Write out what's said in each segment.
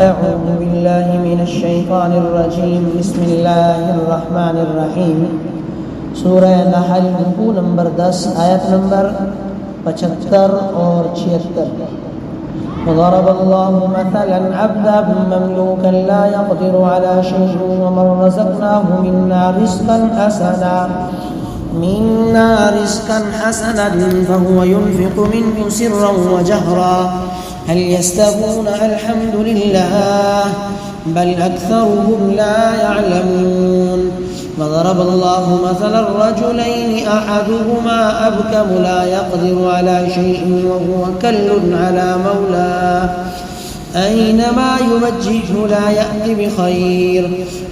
أعوذ بالله من الشیطان الرجیم بسم اللہ الرحمن الرحیم سورہ نحل رکوع نمبر 10 آیت نمبر 75 اور 76. وضرب الله مثلا عبدا مملوكا لا يقدر على شيء ومن رزقناه منا رزقا حسنا فهو ينفق منه سرا وجهرا هل يستوون الحمد لله بل أكثرهم لا يعلمون. وضرب الله مثلا الرجلين أحدهما أبكم لا يقدر على شيء وهو كل على مولاه أينما يوجهه لا يأتي بخير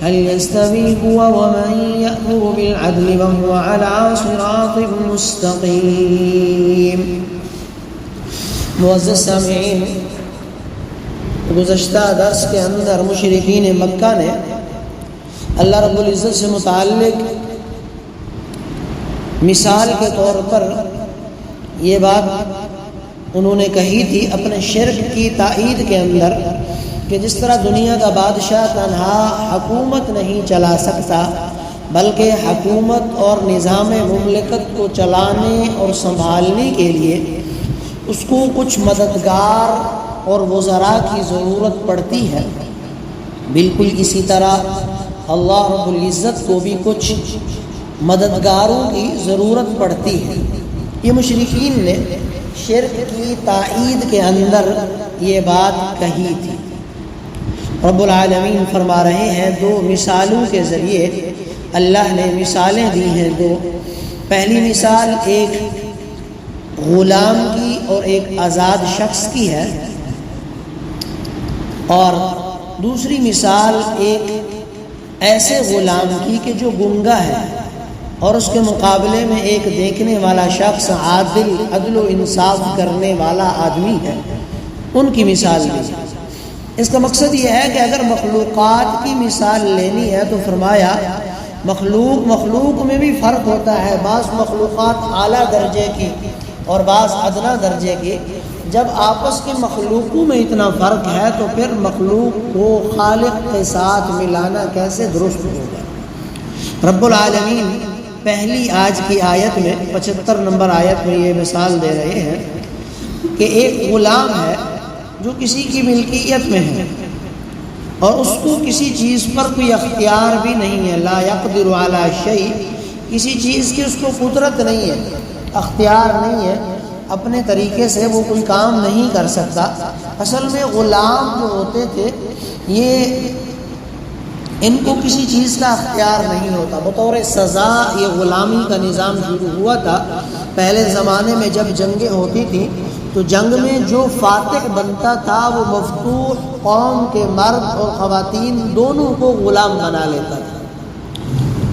هل يستوي هو ومن يأمر بالعدل وهو على صراط مستقيم. معزز سامعین، گزشتہ درس کے اندر مشرکین مکہ نے اللہ رب العزت سے متعلق مثال کے طور پر یہ بات انہوں نے کہی تھی اپنے شرک کی تائید کے اندر کہ جس طرح دنیا کا بادشاہ تنہا حکومت نہیں چلا سکتا بلکہ حکومت اور نظام مملکت کو چلانے اور سنبھالنے کے لیے اس کو کچھ مددگار اور وزراء کی ضرورت پڑتی ہے، بالکل اسی طرح اللہ رب العزت کو بھی کچھ مددگاروں کی ضرورت پڑتی ہے. یہ مشرکین نے شرک کی تائید کے اندر یہ بات کہی تھی. رب العالمین فرما رہے ہیں دو مثالوں کے ذریعے اللہ نے مثالیں دی ہیں دو. پہلی مثال ایک غلام کی اور ایک آزاد شخص کی ہے، اور دوسری مثال ایک ایسے غلام کی کہ جو گنگا ہے اور اس کے مقابلے میں ایک دیکھنے والا شخص عدل و انصاف کرنے والا آدمی ہے، ان کی مثال دی. اس کا مقصد یہ ہے کہ اگر مخلوقات کی مثال لینی ہے تو فرمایا مخلوق میں بھی فرق ہوتا ہے، بعض مخلوقات اعلیٰ درجے کی اور بعض ادنا درجے کی. جب آپس کی مخلوقوں میں اتنا فرق ہے تو پھر مخلوق کو خالق کے ساتھ ملانا کیسے درست ہوگا. رب العالمین پہلی آج کی آیت میں 75 نمبر آیت میں یہ مثال دے رہے ہیں کہ ایک غلام ہے جو کسی کی ملکیت میں ہے اور اس کو کسی چیز پر کوئی اختیار بھی نہیں ہے. لا یقدر علی شیء، کسی چیز کی اس کو قدرت نہیں ہے، اختیار نہیں ہے، اپنے طریقے سے وہ کوئی کام نہیں کر سکتا. اصل میں غلام جو ہوتے تھے یہ ان کو کسی چیز کا اختیار نہیں ہوتا. بطور سزا یہ غلامی کا نظام شروع ہوا تھا. پہلے زمانے میں جب جنگیں ہوتی تھیں تو جنگ میں جو فاتح بنتا تھا وہ مفتوح قوم کے مرد اور خواتین دونوں کو غلام بنا لیتا تھا.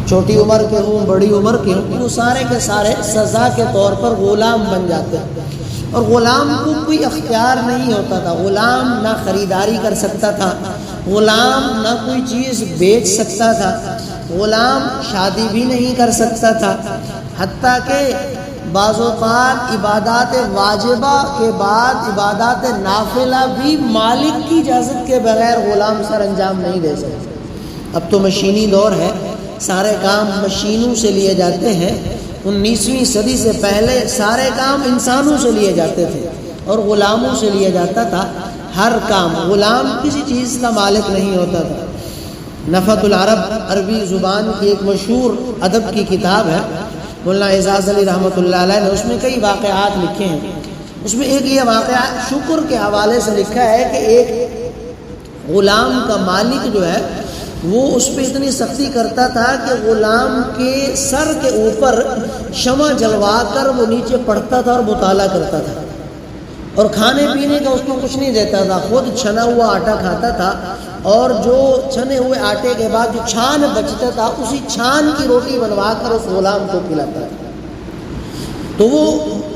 چھوٹی عمر کے ہوں بڑی عمر کے ہوں، وہ سارے کے سارے سزا کے طور پر غلام بن جاتے ہیں. اور غلام کو کوئی اختیار نہیں ہوتا تھا. غلام نہ خریداری کر سکتا تھا، غلام نہ کوئی چیز بیچ سکتا تھا، غلام شادی بھی نہیں کر سکتا تھا. حتیٰ کہ بعض اوقات عبادات واجبہ کے بعد عبادات نافلہ بھی مالک کی اجازت کے بغیر غلام سر انجام نہیں دے سکتے. اب تو مشینی دور ہے، سارے کام مشینوں سے لیے جاتے ہیں. 19ویں صدی سے پہلے سارے کام انسانوں سے لیے جاتے تھے اور غلاموں سے لیا جاتا تھا ہر کام. غلام کسی چیز کا مالک نہیں ہوتا تھا. نفحۃ العرب عربی زبان کی ایک مشہور ادب کی کتاب ہے، مولانا اعزاز علی رحمۃ اللہ علیہ نے اس میں کئی واقعات لکھے ہیں. اس میں ایک یہ واقعہ شکر کے حوالے سے لکھا ہے کہ ایک غلام کا مالک جو ہے وہ اس پہ اتنی سختی کرتا تھا کہ غلام کے سر کے اوپر شمع جلوا کر وہ نیچے پڑتا تھا اور مطالعہ کرتا تھا، اور کھانے پینے کا اس کو کچھ نہیں دیتا تھا. خود چھنا ہوا آٹا کھاتا تھا اور جو چھنے ہوئے آٹے کے بعد جو چھان بچتا تھا اسی چھان کی روٹی بنوا کر اس غلام کو کھلاتا تھا. تو وہ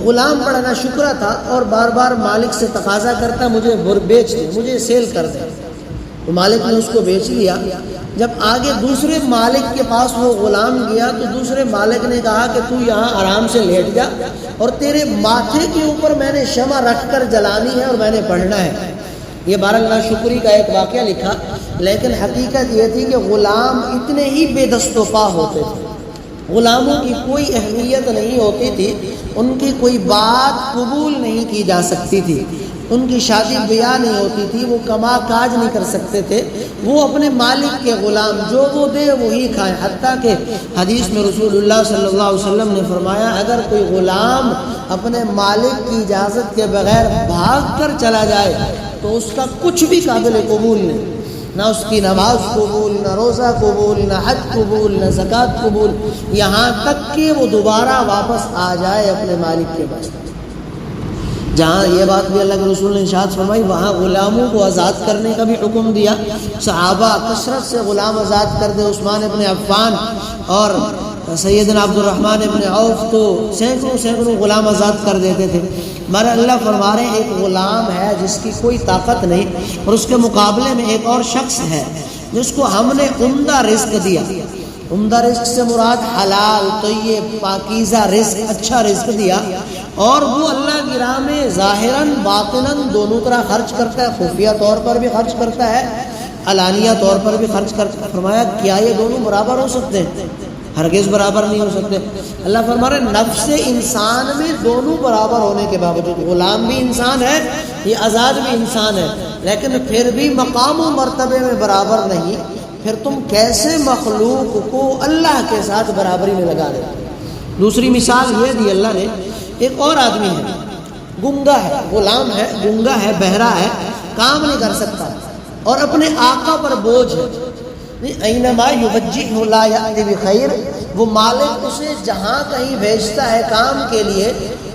غلام بڑا ناشکرا تھا اور بار بار مالک سے تقاضا کرتا مجھے بیچ دے، مجھے سیل کر دے. تو مالک نے اس کو بیچ لیا. جب آگے دوسرے مالک کے پاس وہ غلام گیا تو دوسرے مالک نے کہا کہ تو یہاں آرام سے لیٹ جا اور تیرے ماتھے کے اوپر میں نے شمع رکھ کر جلانی ہے اور میں نے پڑھنا ہے. یہ بہرحال شکری کا ایک واقعہ لکھا، لیکن حقیقت یہ تھی کہ غلام اتنے ہی بے دست و پا ہوتے تھے، غلاموں کی کوئی اہمیت نہیں ہوتی تھی، ان کی کوئی بات قبول نہیں کی جا سکتی تھی، ان کی شادی بیاہ نہیں ہوتی تھی، وہ کما کاج نہیں کر سکتے تھے، وہ اپنے مالک کے غلام، جو وہ دے وہی کھائیں۔ حتیٰ کہ حدیث میں رسول اللہ صلی اللہ علیہ وسلم نے فرمایا اگر کوئی غلام اپنے مالک کی اجازت کے بغیر بھاگ کر چلا جائے تو اس کا کچھ بھی قابل قبول نہیں، نہ اس کی نماز قبول، نہ روزہ قبول، نہ حج قبول، نہ زکوٰۃ قبول، یہاں تک کہ وہ دوبارہ واپس آ جائے اپنے مالک کے پاس۔ جہاں یہ بات بھی اللہ کے رسول نے ارشاد فرمائی، وہاں غلاموں کو آزاد کرنے کا بھی حکم دیا۔ صحابہ کثرت سے غلام آزاد کر دے، عثمان ابن عفان اور سیدنا عبد الرحمن ابن عوف تو سینکڑوں غلام آزاد کر دیتے تھے، مگر اللہ فرما رہے ہیں ایک غلام ہے جس کی کوئی طاقت نہیں، اور اس کے مقابلے میں ایک اور شخص ہے جس کو ہم نے عمدہ رزق دیا۔ عمدہ رزق سے مراد حلال طیب پاکیزہ رزق، اچھا رزق دیا، اور وہ اللہ کی راہ میں ظاہراً باطناً دونوں طرح خرچ کرتا ہے، خفیہ طور پر بھی خرچ کرتا ہے، علانیہ طور پر بھی خرچ کرتا ہے۔ فرمایا کیا یہ دونوں برابر ہو سکتے ہیں؟ ہرگز برابر نہیں ہو سکتے۔ اللہ فرما رہے نفس انسان میں دونوں برابر ہونے کے باوجود، غلام بھی انسان ہے، یہ آزاد بھی انسان ہے، لیکن پھر بھی مقام و مرتبے میں برابر نہیں، پھر تم کیسے مخلوق کو اللہ کے ساتھ برابری میں لگا رہے ہو؟ دوسری مثال یہ دی اللہ نے، ایک اور آدمی ہے، گنگا ہے، غلام ہے، گنگا ہے، بہرا ہے، کام نہیں کر سکتا اور اپنے آقا پر بوجھ ہے۔ اینما یوجہہ لا یأتی بخیر، وہ مالک اسے جہاں کہیں بھیجتا ہے کام کے لیے،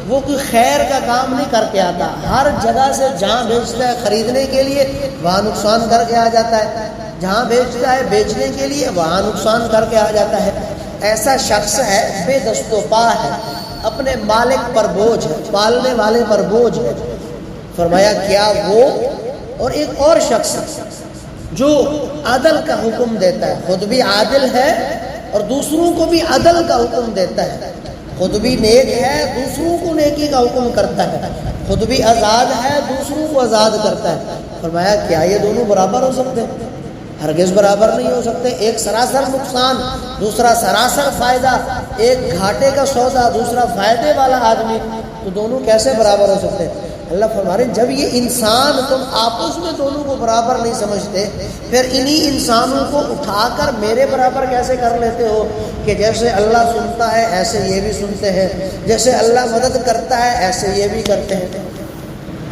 وہ کوئی خیر کا کام نہیں کر کے آتا، ہر جگہ سے جہاں بھیجتا ہے خریدنے کے لیے وہاں نقصان کر کے آ جاتا ہے، جہاں بھیجتا ہے بیچنے کے لیے وہاں نقصان کر کے آ جاتا ہے۔ ایسا شخص ہے، بے دست و پا ہے، اپنے مالک پر بوجھ ہے، پالنے والے پر بوجھ ہے۔ فرمایا کیا وہ اور ایک اور شخص جو عدل کا حکم دیتا ہے، خود بھی عادل ہے اور دوسروں کو بھی عدل کا حکم دیتا ہے، خود بھی نیک ہے، دوسروں کو نیکی کا حکم کرتا ہے، خود بھی آزاد ہے، دوسروں کو آزاد کرتا ہے۔ فرمایا کیا یہ دونوں برابر ہو سکتے ہیں؟ ہرگز برابر نہیں ہو سکتے۔ ایک سراسر نقصان، دوسرا سراسر فائدہ، ایک گھاٹے کا سودا، دوسرا فائدے والا آدمی، تو دونوں کیسے برابر ہو سکتے ہیں؟ اللہ فرما رہے ہیں جب یہ انسان تم آپس میں دونوں کو برابر نہیں سمجھتے، پھر انہی انسانوں کو اٹھا کر میرے برابر کیسے کر لیتے ہو کہ جیسے اللہ سنتا ہے ایسے یہ بھی سنتے ہیں، جیسے اللہ مدد کرتا ہے ایسے یہ بھی کرتے ہیں۔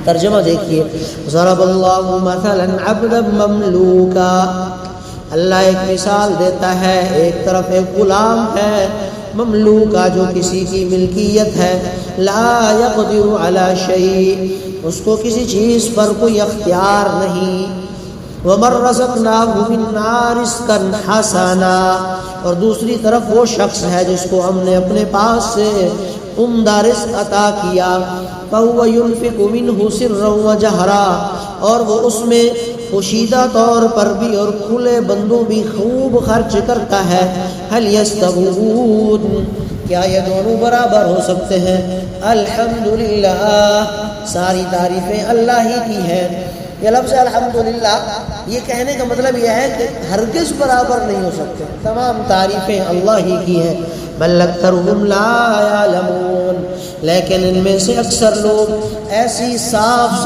ترجمہ دیکھیے، ضرب اللہ مثلا عبدا مملوکا، اللہ ایک مثال دیتا ہے، ایک طرف ایک غلام ہے مملوکا جو کسی کی ملکیت ہے، لا یقدر علی شیء، اس کو کسی چیز پر کوئی اختیار نہیں، ومن رزقناہ منا رزقا حسنا، اور دوسری طرف وہ شخص ہے جس کو ہم نے اپنے پاس سے عمدہ رزق عطا کیا، فہو ینفق منہ سرا وجہرا، اور وہ اس میں پوشیدہ طور پر بھی اور کھلے بندوں بھی خوب خرچ کرتا ہے۔ هل یستوون، کیا یہ دونوں برابر ہو سکتے ہیں؟ الحمدللہ، ساری تعریفیں اللہ ہی کی ہیں۔ یہ لفظ الحمدللہ یہ کہنے کا مطلب یہ ہے کہ ہرگز برابر نہیں ہو سکتے، تمام تعریفیں اللہ ہی کی ہیں۔ بل اکثرهم لا یعلمون، لیکن ان میں سے اکثر لوگ ایسی صاف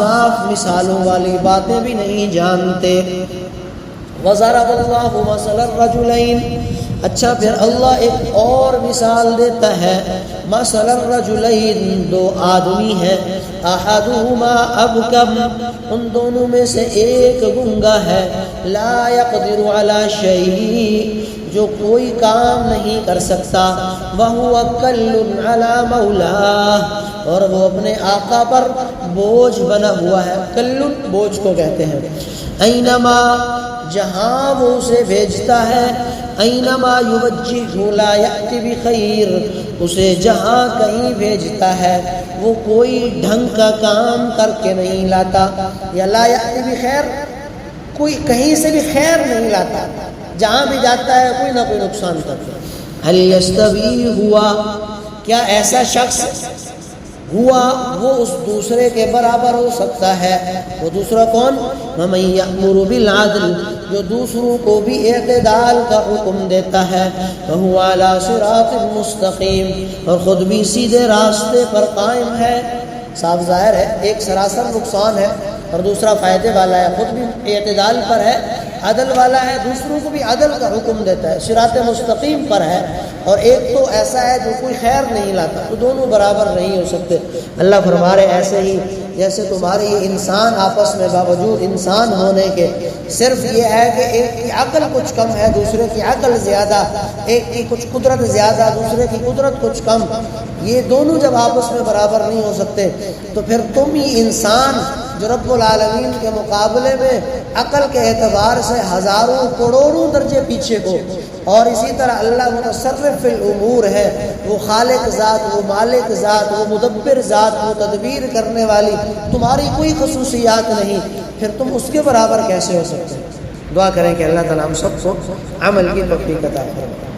مثالوں والی باتیں بھی نہیں جانتے۔ وضرب اللہ مثلا الرجلین، اچھا پھر اللہ ایک اور مثال دیتا ہے، مثلا الرجلین، دو آدمی ہیں، احدہما ابکم، ان دونوں میں سے ایک گنگا ہے، لا یقدر علی شیء، جو کوئی کام نہیں کر سکتا، وَهُوَ كَلٌّ عَلَى مَوْلَاهُ، اور وہ اپنے آقا پر بوجھ بنا ہوا ہے۔ کلن بوجھ کو کہتے ہیں۔ اینما، جہاں وہ اسے بھیجتا ہے، اینما یوجہہ لا یأتی بخیر، اسے جہاں کہیں بھیجتا ہے وہ کوئی ڈھنگ کا کام کر کے نہیں لاتا، یا لا یأتی بخیر، کوئی کہیں سے بھی خیر نہیں لاتا، جہاں بھی جاتا ہے کوئی نہ کوئی نقصان کرتا ہے۔ هل یستوی ہوا، کیا ایسا شخص ہوا وہ اس دوسرے کے برابر ہو سکتا ہے۔ وہ دوسرا کون؟ وَمَن يَأْمُرُ بِالْعَدْلِ، جو دوسروں کو بھی اعتدال کا حکم دیتا ہے، وَهُوَ عَلَى صِرَاطٍ مُسْتَقِيمٍ، اور خود بھی سیدھے راستے پر قائم ہے۔ صاف ظاہر ہے ایک سراسر نقصان ہے اور دوسرا فائدے والا ہے، خود بھی اعتدال پر ہے، عدل والا ہے، دوسروں کو بھی عدل کا حکم دیتا ہے، صراط مستقیم پر ہے، اور ایک تو ایسا ہے جو کوئی خیر نہیں لاتا، تو دونوں برابر نہیں ہو سکتے۔ اللہ فرما رہے ایسے ہی جیسے تمہارے یہ انسان آپس میں باوجود انسان ہونے کے صرف یہ ہے کہ ایک کی عقل کچھ کم ہے، دوسرے کی عقل زیادہ، ایک کی کچھ قدرت زیادہ، دوسرے کی قدرت کچھ کم، یہ دونوں جب آپس میں برابر نہیں ہو سکتے تو پھر تم ہی انسان جو رب العالمین کے مقابلے میں عقل کے اعتبار سے ہزاروں کروڑوں درجے پیچھے ہو، اور اسی طرح اللہ متصرف فی الامور ہے، وہ خالق ذات، وہ مالک ذات، وہ مدبر ذات، وہ تدبیر کرنے والی، تمہاری کوئی خصوصیات نہیں، پھر تم اس کے برابر کیسے ہو سکتے؟ دعا کریں کہ اللہ تعالیٰ ہم سب کو عمل کی توفیق عطا فرمائے۔